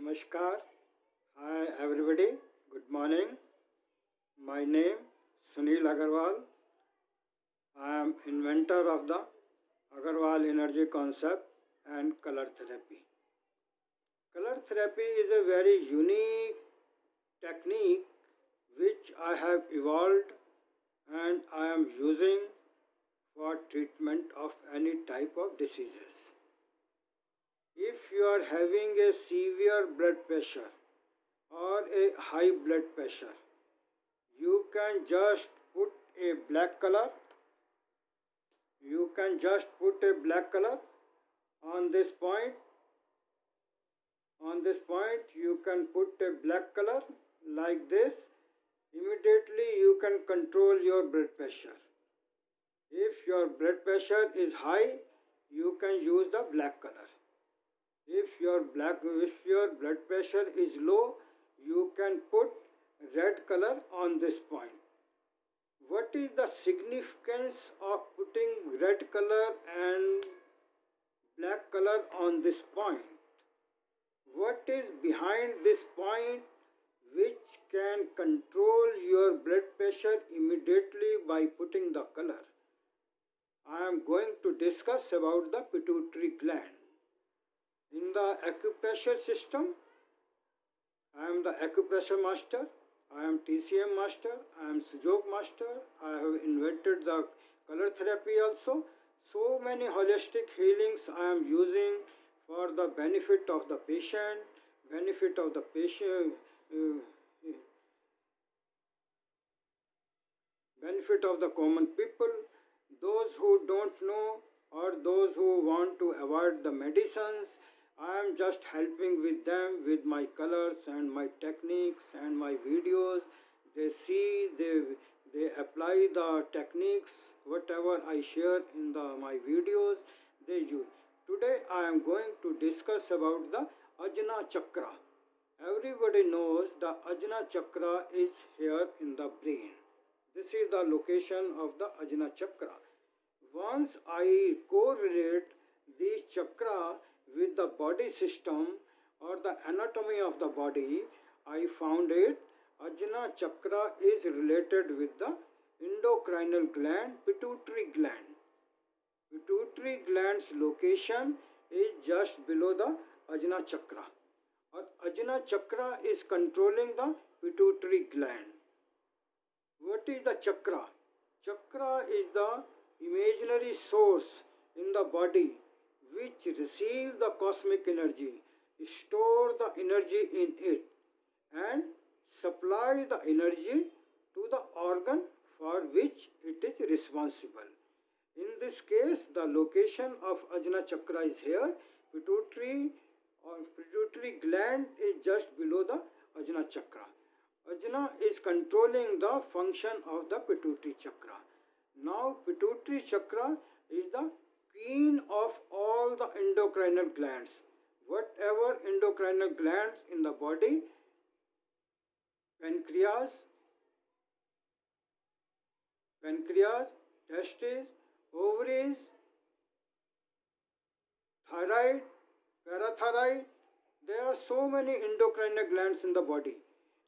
Namaskar. Hi everybody. Good morning. My name Sunil Agarwal. I am inventor of the Agarwal energy concept and color therapy. Color therapy is a very unique technique which I have evolved and I am using for treatment of any type of diseases. If you are having a severe blood pressure or a high blood pressure, you can just put a black color. You can just put a black color on this point. On this point, you can put a black color like this. Immediately, you can control your blood pressure. If your blood pressure is high, you can use the black color. If your blood pressure is low, you can put red color on this point. What is the significance of putting red color and black color on this point? What is behind this point which can control your blood pressure immediately by putting the color? I am going to discuss about the pituitary gland. In the acupressure system, I am the acupressure master, I am TCM master, I am Sujok master, I have invented the color therapy also. So many holistic healings I am using for the benefit of the patient, benefit of the common people, those who don't know or those who want to avoid the medicines. I am just helping with them with my colors and my techniques and my videos. They see, they apply the techniques, whatever I share in my videos, they use. Today I am going to discuss about the Ajna Chakra. Everybody knows the Ajna Chakra is here in the brain. This is the location of the Ajna Chakra. Once I correlate this chakra with the body system or the anatomy of the body, I found it Ajna Chakra is related with the endocrinal gland, pituitary gland. Pituitary gland's location is just below the Ajna Chakra. Or Ajna Chakra is controlling the pituitary gland. What is the chakra? Chakra is the imaginary source in the body which receive the cosmic energy, store the energy in it, and supply the energy to the organ for which it is responsible. In this case, the location of Ajna Chakra is here. Pituitary gland is just below the Ajna Chakra. Ajna is controlling the function of the pituitary chakra. Now, pituitary chakra is the queen of all the endocrinal glands. Whatever endocrinal glands in the body, pancreas, testes, ovaries, thyroid, parathyroid, there are so many endocrine glands in the body.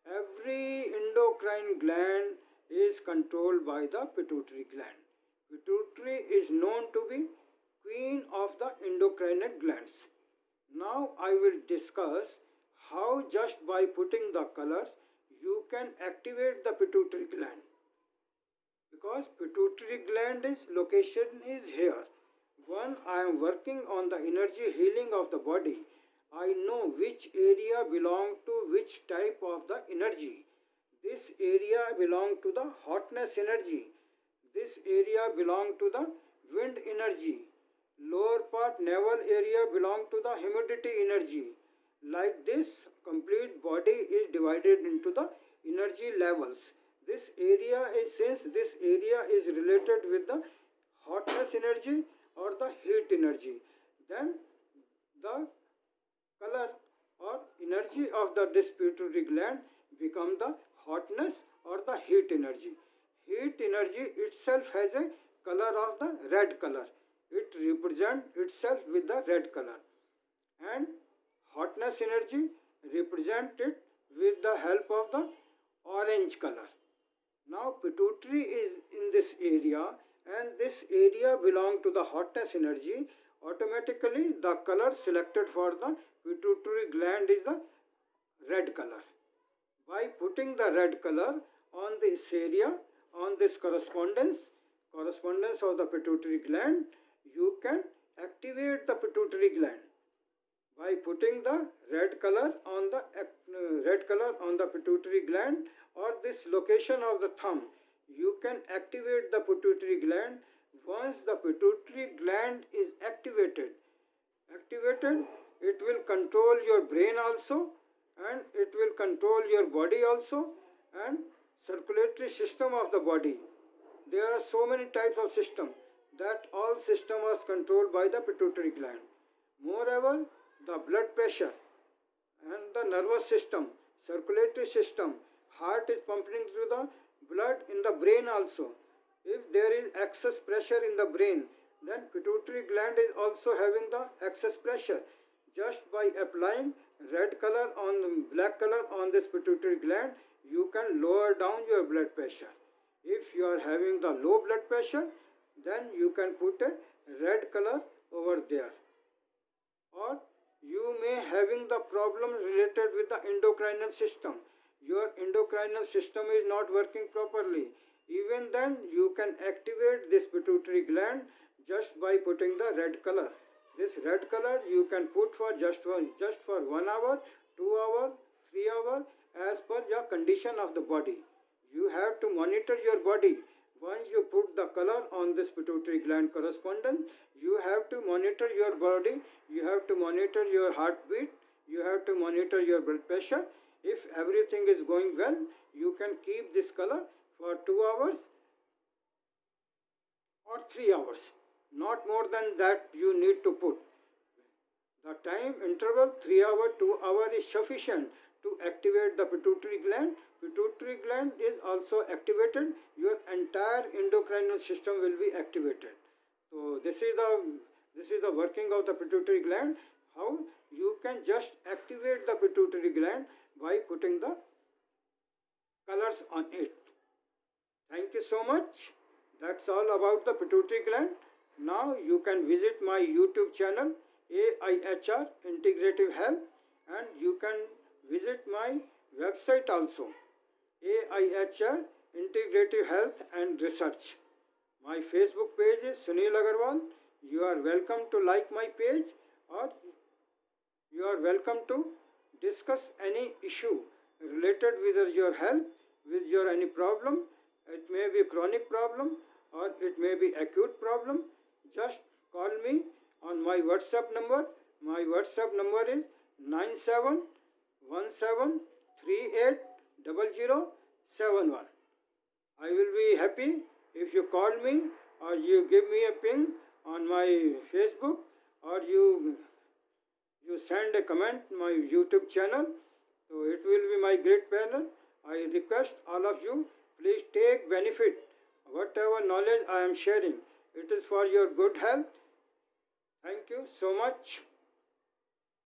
Every endocrine gland is controlled by the pituitary gland. Pituitary is known to be queen of the endocrine glands. Now I will discuss how just by putting the colors you can activate the pituitary gland. Because pituitary gland location is here. When I am working on the energy healing of the body, I know which area belong to which type of the energy. This area belong to the hotness energy. This area belong to the wind energy. Lower part navel area belong to the humidity energy. Like this, complete body is divided into the energy levels. This area is, since this area is related with the hotness energy or the heat energy, then the color or energy of the pituitary gland become the hotness or the heat energy. Heat energy itself has a color of the red color. It represents itself with the red color. And hotness energy represent it with the help of the orange color. Now pituitary is in this area, and this area belong to the hotness energy. Automatically the color selected for the pituitary gland is the red color. By putting the red color on this area, on this correspondence of the pituitary gland, you can activate the pituitary gland. By putting the red color on the pituitary gland or this location of the thumb, you can activate the pituitary gland. Once the pituitary gland is activated, it will control your brain also, and it will control your body also, and circulatory system of the body. There are so many types of system, that all system is controlled by the pituitary gland. Moreover, the blood pressure and the nervous system, circulatory system, heart is pumping through the blood in the brain also. If there is excess pressure in the brain, then pituitary gland is also having the excess pressure. Just by applying black color on this pituitary gland, you can lower down your blood pressure. If you are having the low blood pressure, then you can put a red color over there. Or you may having the problem related with the endocrinal system. Your endocrinal system is not working properly. Even then you can activate this pituitary gland just by putting the red color. This red color you can put for just for 1 hour, 2 hour, 3 hour, as per your condition of the body. You have to monitor your body. Once you put the color on this pituitary gland correspondence, you have to monitor your body, you have to monitor your heartbeat, you have to monitor your blood pressure. If everything is going well, you can keep this color for 2 hours or 3 hours. Not more than that you need to put. The time interval 3 hour, 2 hour is sufficient to activate the pituitary gland. Pituitary gland is also activated, your entire endocrinal system will be activated. So this is the working of the pituitary gland. How you can just activate the pituitary gland by putting the colors on it. Thank you so much. That's all about the pituitary gland. Now you can visit my YouTube channel AIHR Integrative Health, and you can visit my website also, AIHR Integrative Health and Research. My Facebook page is Sunil Agarwal. You are welcome to like my page, or you are welcome to discuss any issue related with your health, with your any problem. It may be chronic problem or it may be acute problem. Just call me on my WhatsApp number. My WhatsApp number is 9717380071. I will be happy if you call me, or you give me a ping on my Facebook, or you send a comment my YouTube channel. So it will be my great pleasure. I request all of you, please take benefit. Whatever knowledge I am sharing, it is for your good health. Thank you so much.